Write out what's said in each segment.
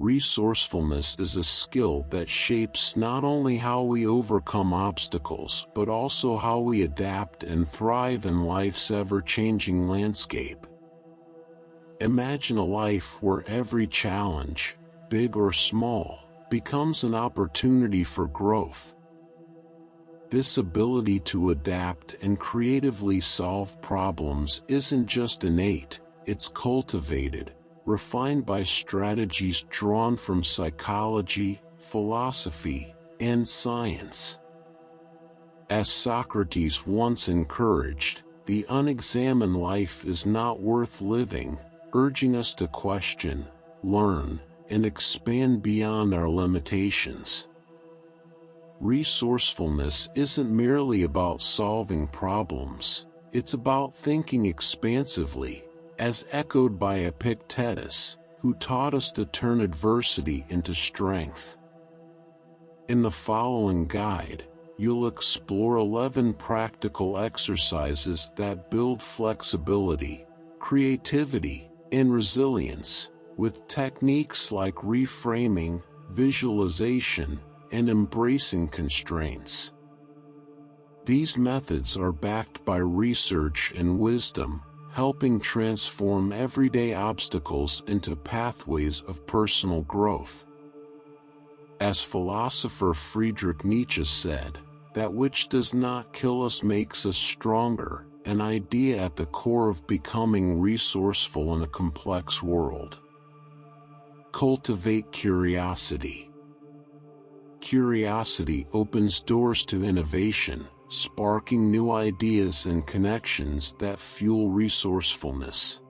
Resourcefulness is a skill that shapes not only how we overcome obstacles but also how we adapt and thrive in life's ever-changing landscape. Imagine a life where every challenge, big or small, becomes an opportunity for growth. This ability to adapt and creatively solve problems isn't just innate, it's cultivated, refined by strategies drawn from psychology, philosophy, and science. As Socrates once encouraged, the unexamined life is not worth living, urging us to question, learn, and expand beyond our limitations. Resourcefulness isn't merely about solving problems, it's about thinking expansively, as echoed by Epictetus, who taught us to turn adversity into strength. In the following guide, you'll explore 11 practical exercises that build flexibility, creativity, and resilience, with techniques like reframing, visualization, and embracing constraints. These methods are backed by research and wisdom, helping transform everyday obstacles into pathways of personal growth. As philosopher Friedrich Nietzsche said, "That which does not kill us makes us stronger," an idea at the core of becoming resourceful in a complex world. Cultivate curiosity. Curiosity opens doors to innovation, sparking new ideas and connections that fuel resourcefulness.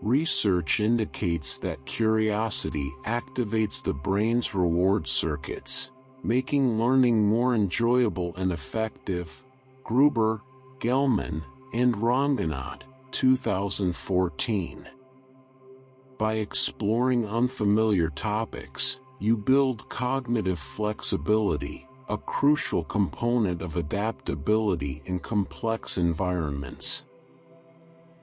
Research indicates that curiosity activates the brain's reward circuits, making learning more enjoyable and effective. Gruber, Gelman, and Rongenot, 2014. By exploring unfamiliar topics, you build cognitive flexibility, a crucial component of adaptability in complex environments.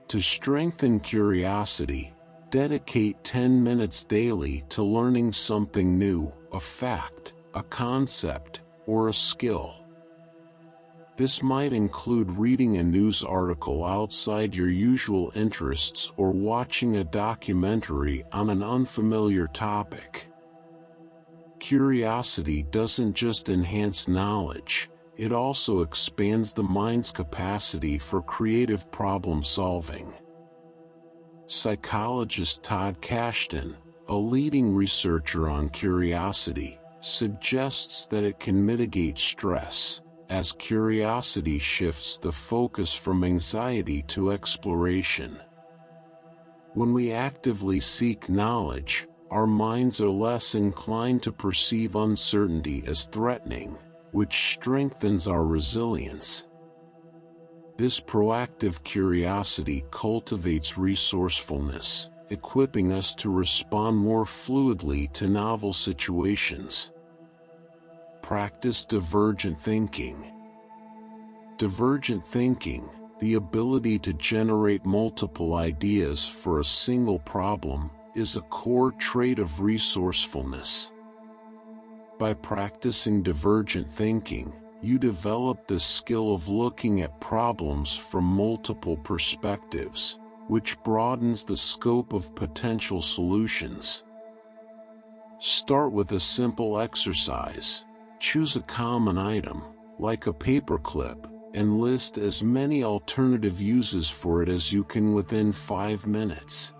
To strengthen curiosity, dedicate 10 minutes daily to learning something new, a fact, a concept, or a skill. This might include reading a news article outside your usual interests or watching a documentary on an unfamiliar topic. Curiosity doesn't just enhance knowledge, it also expands the mind's capacity for creative problem solving. Psychologist Todd Kashdan, a leading researcher on curiosity, suggests that it can mitigate stress, as curiosity shifts the focus from anxiety to exploration. When we actively seek knowledge, our minds are less inclined to perceive uncertainty as threatening, which strengthens our resilience. This proactive curiosity cultivates resourcefulness, equipping us to respond more fluidly to novel situations. Practice divergent thinking. Divergent thinking, the ability to generate multiple ideas for a single problem, is a core trait of resourcefulness. By practicing divergent thinking, you develop the skill of looking at problems from multiple perspectives, which broadens the scope of potential solutions. Start with a simple exercise. Choose a common item, like a paperclip, and list as many alternative uses for it as you can within 5 minutes.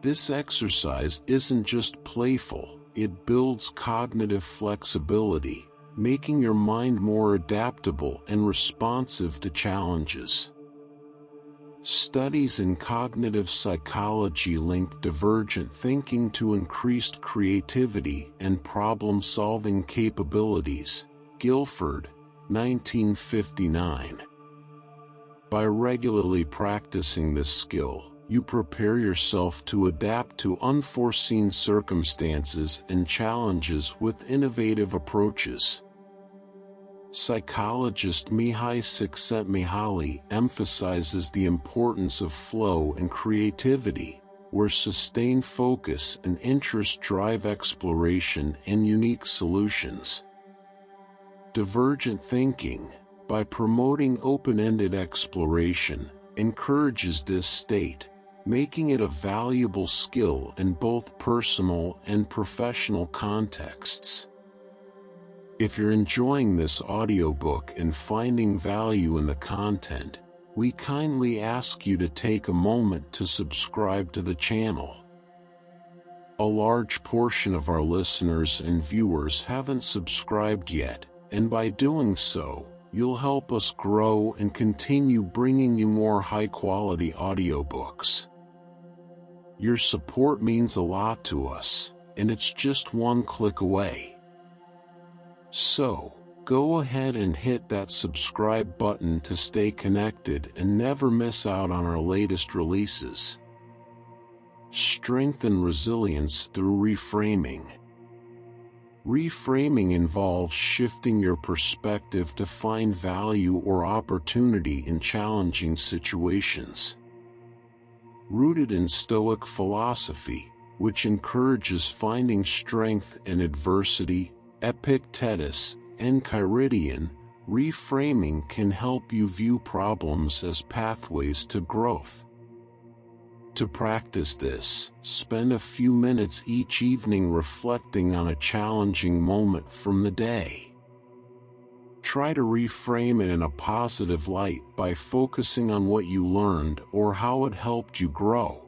This exercise isn't just playful, it builds cognitive flexibility, making your mind more adaptable and responsive to challenges. Studies in cognitive psychology link divergent thinking to increased creativity and problem-solving capabilities. Guilford, 1959. By regularly practicing this skill, you prepare yourself to adapt to unforeseen circumstances and challenges with innovative approaches. Psychologist Mihai Csikszentmihalyi emphasizes the importance of flow and creativity, where sustained focus and interest drive exploration and unique solutions. Divergent thinking, by promoting open-ended exploration, encourages this state, making it a valuable skill in both personal and professional contexts. If you're enjoying this audiobook and finding value in the content, we kindly ask you to take a moment to subscribe to the channel. A large portion of our listeners and viewers haven't subscribed yet, and by doing so, you'll help us grow and continue bringing you more high-quality audiobooks. Your support means a lot to us, and it's just one click away. So, go ahead and hit that subscribe button to stay connected and never miss out on our latest releases. Strengthen resilience through reframing. Reframing involves shifting your perspective to find value or opportunity in challenging situations. Rooted in Stoic philosophy, which encourages finding strength in adversity, Epictetus, and Cyrodian, reframing can help you view problems as pathways to growth. To practice this, spend a few minutes each evening reflecting on a challenging moment from the day. Try to reframe it in a positive light by focusing on what you learned or how it helped you grow.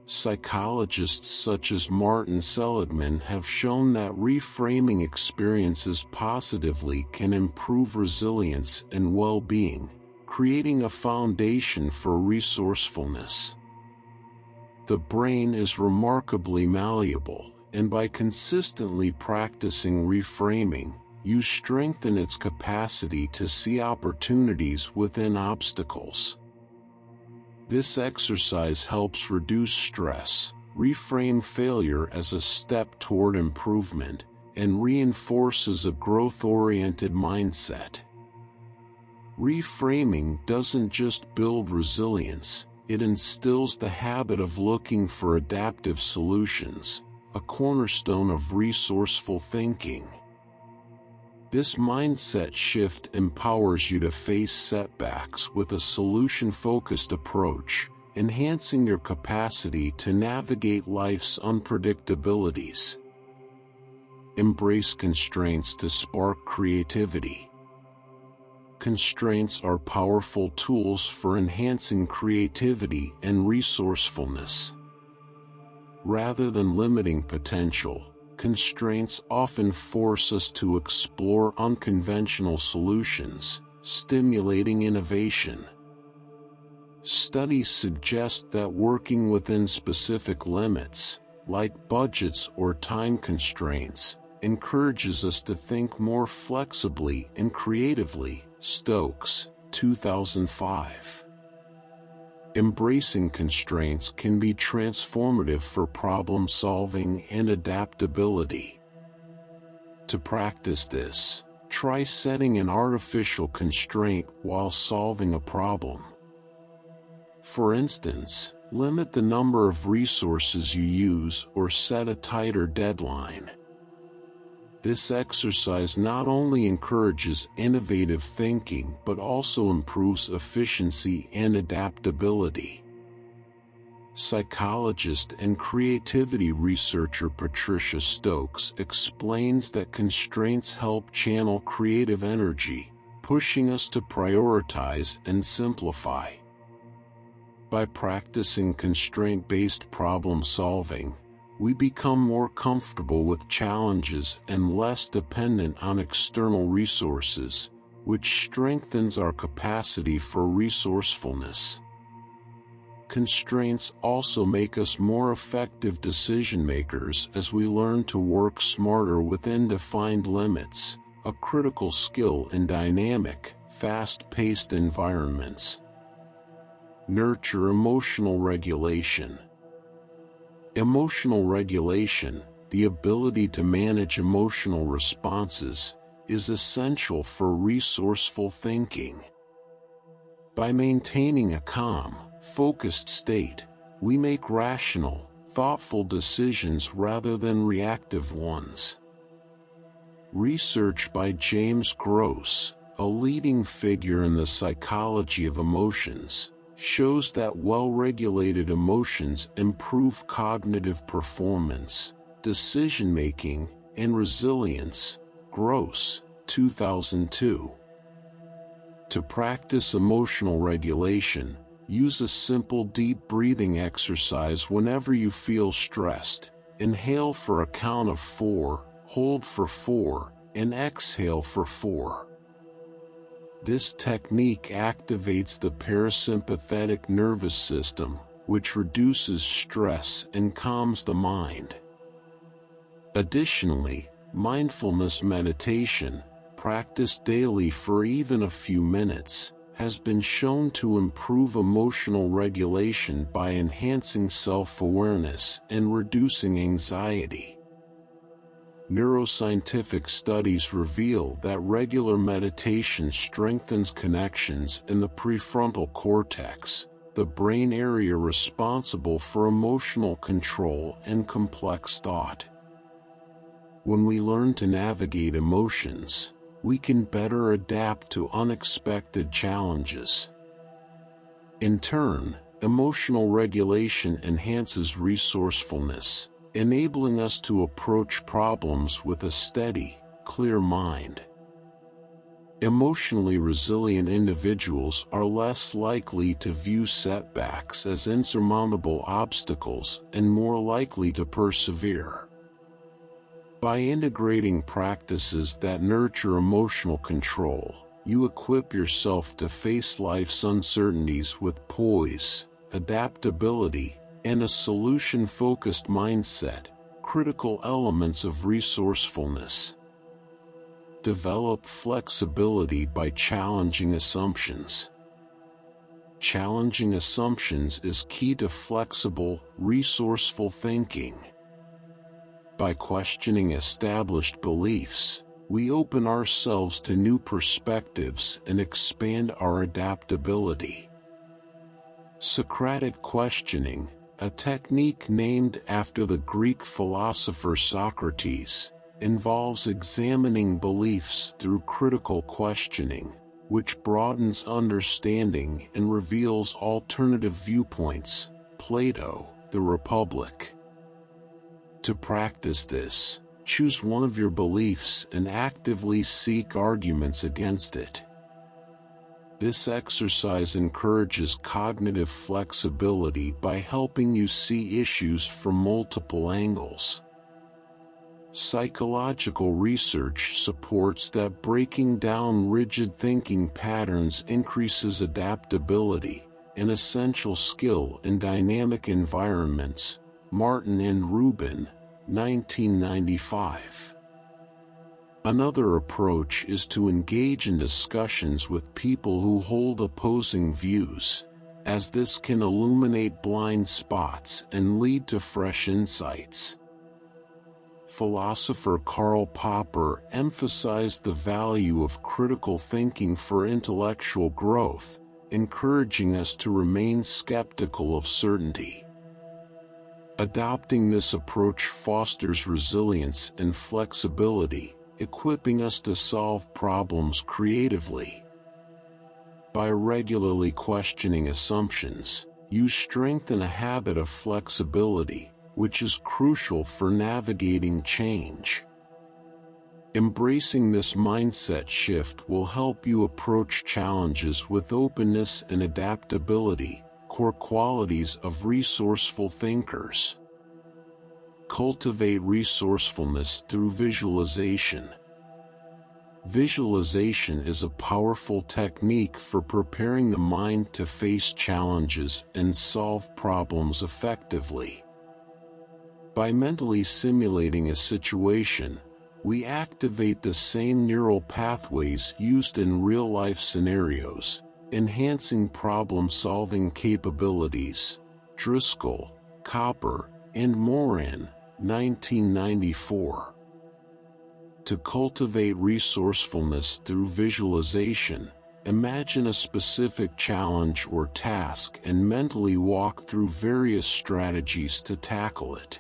Psychologists such as Martin Seligman have shown that reframing experiences positively can improve resilience and well-being, creating a foundation for resourcefulness. The brain is remarkably malleable, and by consistently practicing reframing, you strengthen its capacity to see opportunities within obstacles. This exercise helps reduce stress, reframe failure as a step toward improvement, and reinforces a growth-oriented mindset. Reframing doesn't just build resilience, it instills the habit of looking for adaptive solutions, a cornerstone of resourceful thinking. This mindset shift empowers you to face setbacks with a solution-focused approach, enhancing your capacity to navigate life's unpredictabilities. Embrace constraints to spark creativity. Constraints are powerful tools for enhancing creativity and resourcefulness. Rather than limiting potential, constraints often force us to explore unconventional solutions, stimulating innovation. Studies suggest that working within specific limits, like budgets or time constraints, encourages us to think more flexibly and creatively. Stokes, 2005. Embracing constraints can be transformative for problem-solving and adaptability. To practice this, try setting an artificial constraint while solving a problem. For instance, limit the number of resources you use or set a tighter deadline. This exercise not only encourages innovative thinking but also improves efficiency and adaptability. Psychologist and creativity researcher Patricia Stokes explains that constraints help channel creative energy, pushing us to prioritize and simplify. By practicing constraint-based problem-solving, we become more comfortable with challenges and less dependent on external resources, which strengthens our capacity for resourcefulness. Constraints also make us more effective decision-makers as we learn to work smarter within defined limits, a critical skill in dynamic, fast-paced environments. Nurture emotional regulation. Emotional regulation, the ability to manage emotional responses, is essential for resourceful thinking. By maintaining a calm, focused state, We make rational, thoughtful decisions rather than reactive ones. Research by James Gross, a leading figure in the psychology of emotions, shows that well-regulated emotions improve cognitive performance, decision-making, and resilience. Gross, 2002. To practice emotional regulation, use a simple deep breathing exercise whenever you feel stressed. Inhale for a count of 4, hold for 4, and exhale for 4. This technique activates the parasympathetic nervous system, which reduces stress and calms the mind. Additionally, mindfulness meditation, practiced daily for even a few minutes, has been shown to improve emotional regulation by enhancing self-awareness and reducing anxiety. Neuroscientific studies reveal that regular meditation strengthens connections in the prefrontal cortex, the brain area responsible for emotional control and complex thought. When we learn to navigate emotions, we can better adapt to unexpected challenges. In turn, emotional regulation enhances resourcefulness, enabling us to approach problems with a steady, clear mind. Emotionally resilient individuals are less likely to view setbacks as insurmountable obstacles and more likely to persevere. By integrating practices that nurture emotional control, you equip yourself to face life's uncertainties with poise, adaptability, and a solution-focused mindset, critical elements of resourcefulness. Develop flexibility by challenging assumptions. Challenging assumptions is key to flexible, resourceful thinking. By questioning established beliefs, we open ourselves to new perspectives and expand our adaptability. Socratic questioning, a technique named after the Greek philosopher Socrates, involves examining beliefs through critical questioning, which broadens understanding and reveals alternative viewpoints. Plato, The Republic. To practice this, choose one of your beliefs and actively seek arguments against it. This exercise encourages cognitive flexibility by helping you see issues from multiple angles. Psychological research supports that breaking down rigid thinking patterns increases adaptability, an essential skill in dynamic environments. Martin and Rubin, 1995. Another approach is to engage in discussions with people who hold opposing views, as this can illuminate blind spots and lead to fresh insights. Philosopher Karl Popper emphasized the value of critical thinking for intellectual growth, encouraging us to remain skeptical of certainty. Adopting this approach fosters resilience and flexibility, equipping us to solve problems creatively. By regularly questioning assumptions, you strengthen a habit of flexibility, which is crucial for navigating change. Embracing this mindset shift will help you approach challenges with openness and adaptability, core qualities of resourceful thinkers. Cultivate resourcefulness through visualization. Visualization is a powerful technique for preparing the mind to face challenges and solve problems effectively. By mentally simulating a situation, we activate the same neural pathways used in real-life scenarios, enhancing problem-solving capabilities. Driscoll, Copper, and Morin, 1994. To cultivate resourcefulness through visualization, Imagine a specific challenge or task and mentally walk through various strategies to tackle it.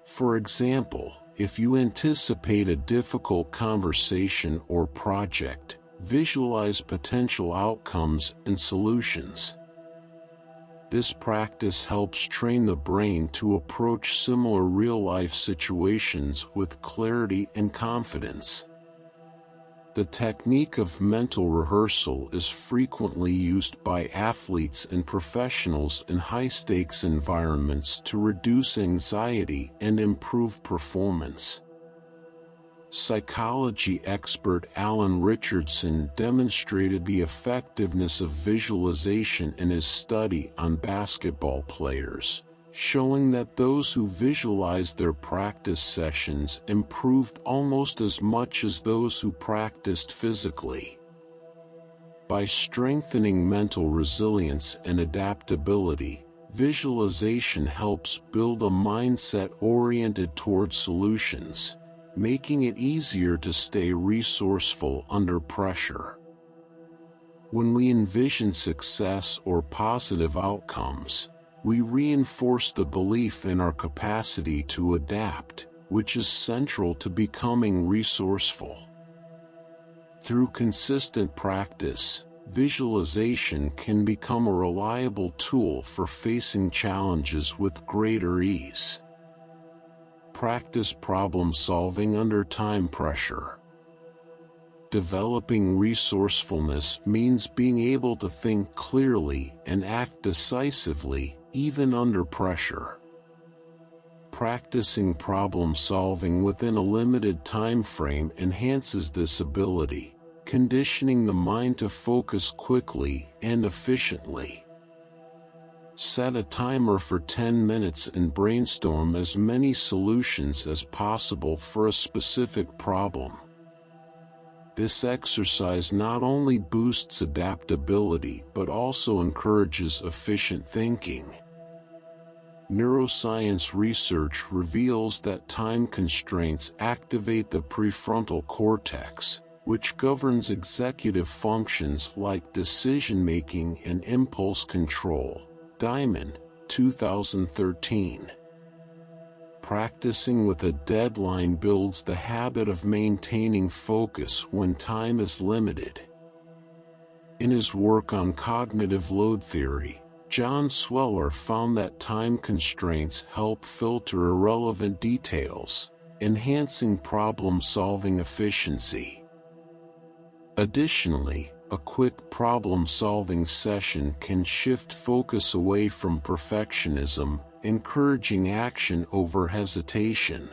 For example, if you anticipate a difficult conversation or project, visualize potential outcomes and solutions. This practice helps train the brain to approach similar real-life situations with clarity and confidence. The technique of mental rehearsal is frequently used by athletes and professionals in high-stakes environments to reduce anxiety and improve performance. Psychology expert Alan Richardson demonstrated the effectiveness of visualization in his study on basketball players, showing that those who visualized their practice sessions improved almost as much as those who practiced physically. By strengthening mental resilience and adaptability, visualization helps build a mindset oriented toward solutions, making it easier to stay resourceful under pressure. When we envision success or positive outcomes, we reinforce the belief in our capacity to adapt, which is central to becoming resourceful. Through consistent practice, visualization can become a reliable tool for facing challenges with greater ease. Practice problem solving under time pressure. Developing resourcefulness means being able to think clearly and act decisively, even under pressure. Practicing problem solving within a limited time frame enhances this ability, conditioning the mind to focus quickly and efficiently. Set a timer for 10 minutes and brainstorm as many solutions as possible for a specific problem. This exercise not only boosts adaptability but also encourages efficient thinking. Neuroscience research reveals that time constraints activate the prefrontal cortex, which governs executive functions like decision-making and impulse control. Diamond, 2013. Practicing with a deadline builds the habit of maintaining focus when time is limited. In his work on cognitive load theory, John Sweller found that time constraints help filter irrelevant details, enhancing problem-solving efficiency. Additionally, a quick problem-solving session can shift focus away from perfectionism, encouraging action over hesitation.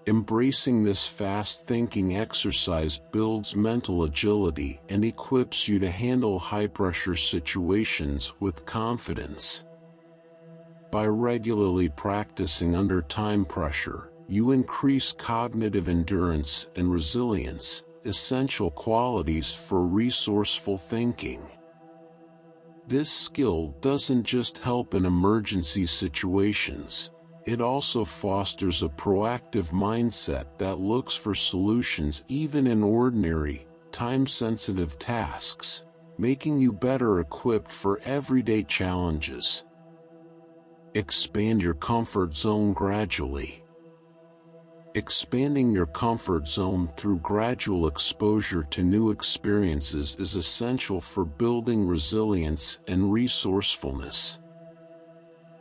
Embracing this fast-thinking exercise builds mental agility and equips you to handle high-pressure situations with confidence. By regularly practicing under time pressure, you increase cognitive endurance and resilience, essential qualities for resourceful thinking. This skill doesn't just help in emergency situations, it also fosters a proactive mindset that looks for solutions even in ordinary, time-sensitive tasks, making you better equipped for everyday challenges. Expand your comfort zone gradually. Expanding your comfort zone through gradual exposure to new experiences is essential for building resilience and resourcefulness.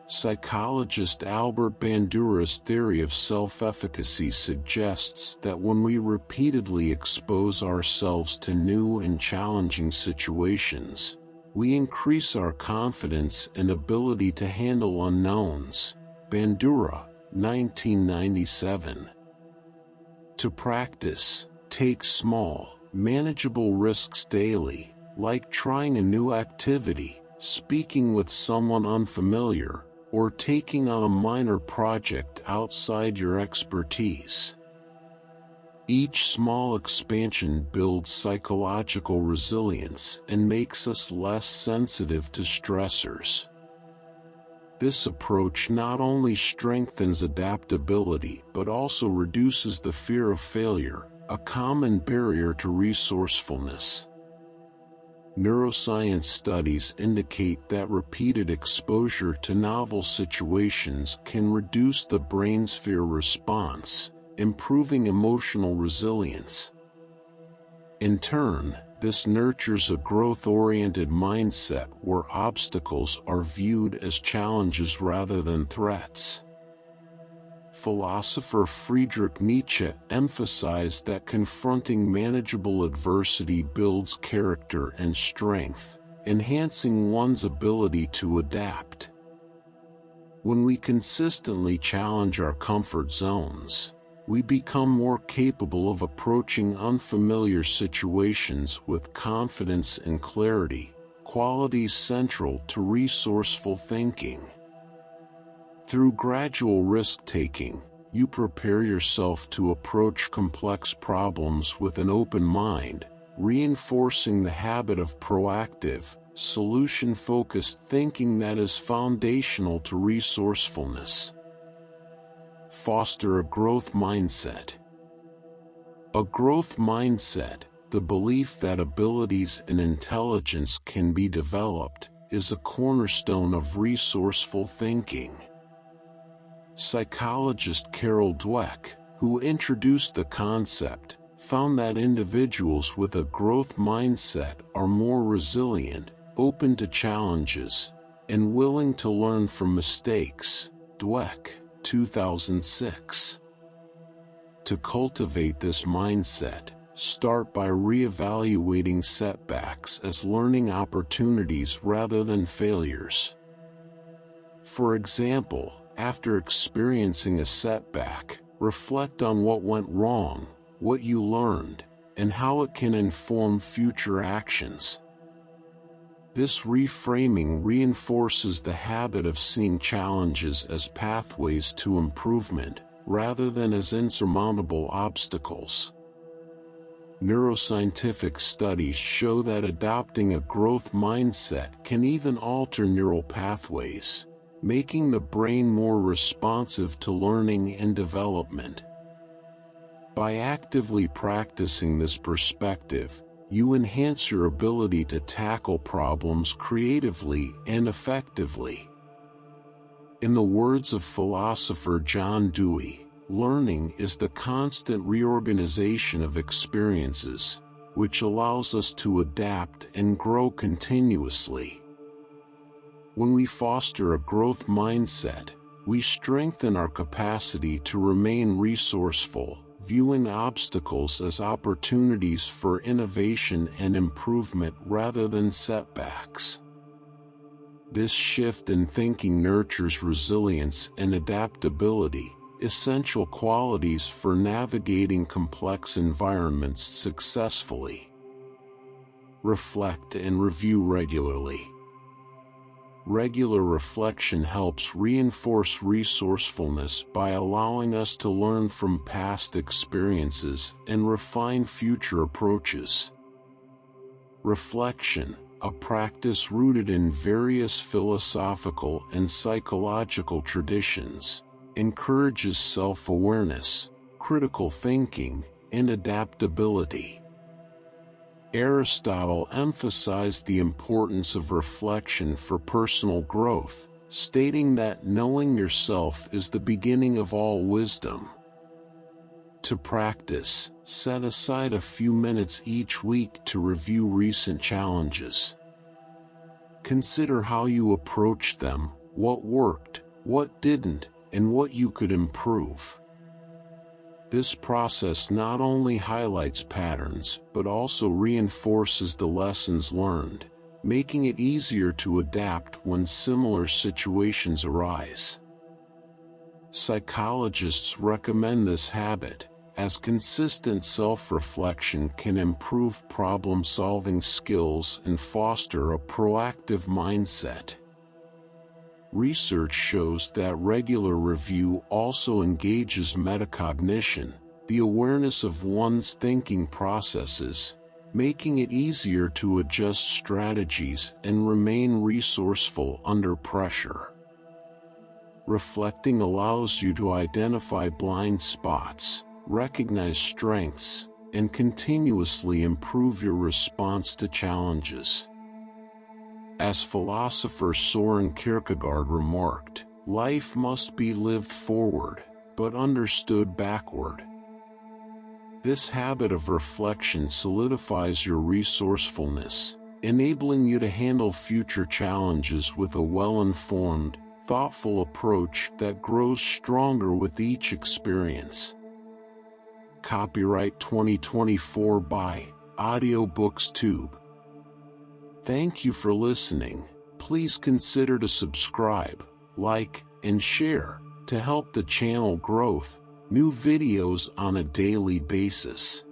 Psychologist Albert Bandura's theory of self-efficacy suggests that when we repeatedly expose ourselves to new and challenging situations, we increase our confidence and ability to handle unknowns. Bandura, 1997. To practice, take small, manageable risks daily, like trying a new activity, speaking with someone unfamiliar, or taking on a minor project outside your expertise. Each small expansion builds psychological resilience and makes us less sensitive to stressors. This approach not only strengthens adaptability but also reduces the fear of failure, a common barrier to resourcefulness. Neuroscience studies indicate that repeated exposure to novel situations can reduce the brain's fear response, improving emotional resilience. In turn, this nurtures a growth-oriented mindset where obstacles are viewed as challenges rather than threats. Philosopher Friedrich Nietzsche emphasized that confronting manageable adversity builds character and strength, enhancing one's ability to adapt. When we consistently challenge our comfort zones, we become more capable of approaching unfamiliar situations with confidence and clarity, qualities central to resourceful thinking. Through gradual risk-taking, you prepare yourself to approach complex problems with an open mind, reinforcing the habit of proactive, solution-focused thinking that is foundational to resourcefulness. Foster a growth mindset. A growth mindset, the belief that abilities and intelligence can be developed, is a cornerstone of resourceful thinking. Psychologist Carol Dweck, who introduced the concept, found that individuals with a growth mindset are more resilient, open to challenges, and willing to learn from mistakes. Dweck, 2006. To cultivate this mindset, start by re-evaluating setbacks as learning opportunities rather than failures. For example, after experiencing a setback, reflect on what went wrong, what you learned, and how it can inform future actions. This reframing reinforces the habit of seeing challenges as pathways to improvement, rather than as insurmountable obstacles. Neuroscientific studies show that adopting a growth mindset can even alter neural pathways, making the brain more responsive to learning and development. By actively practicing this perspective, you enhance your ability to tackle problems creatively and effectively. In the words of philosopher John Dewey, learning is the constant reorganization of experiences, which allows us to adapt and grow continuously. When we foster a growth mindset, we strengthen our capacity to remain resourceful, viewing obstacles as opportunities for innovation and improvement rather than setbacks. This shift in thinking nurtures resilience and adaptability, essential qualities for navigating complex environments successfully. Reflect and review regularly. Regular reflection helps reinforce resourcefulness by allowing us to learn from past experiences and refine future approaches. Reflection, a practice rooted in various philosophical and psychological traditions, encourages self-awareness, critical thinking, and adaptability. Aristotle emphasized the importance of reflection for personal growth, stating that knowing yourself is the beginning of all wisdom. To practice, set aside a few minutes each week to review recent challenges. Consider how you approached them, what worked, what didn't, and what you could improve. This process not only highlights patterns but also reinforces the lessons learned, making it easier to adapt when similar situations arise. Psychologists recommend this habit, as consistent self-reflection can improve problem-solving skills and foster a proactive mindset. Research shows that regular review also engages metacognition, the awareness of one's thinking processes, making it easier to adjust strategies and remain resourceful under pressure. Reflecting allows you to identify blind spots, recognize strengths, and continuously improve your response to challenges. As philosopher Soren Kierkegaard remarked, life must be lived forward, but understood backward. This habit of reflection solidifies your resourcefulness, enabling you to handle future challenges with a well-informed, thoughtful approach that grows stronger with each experience. Copyright 2024 by AudioBooksTube. Thank you for listening. Please consider to subscribe, like, and share to help the channel grow new videos on a daily basis.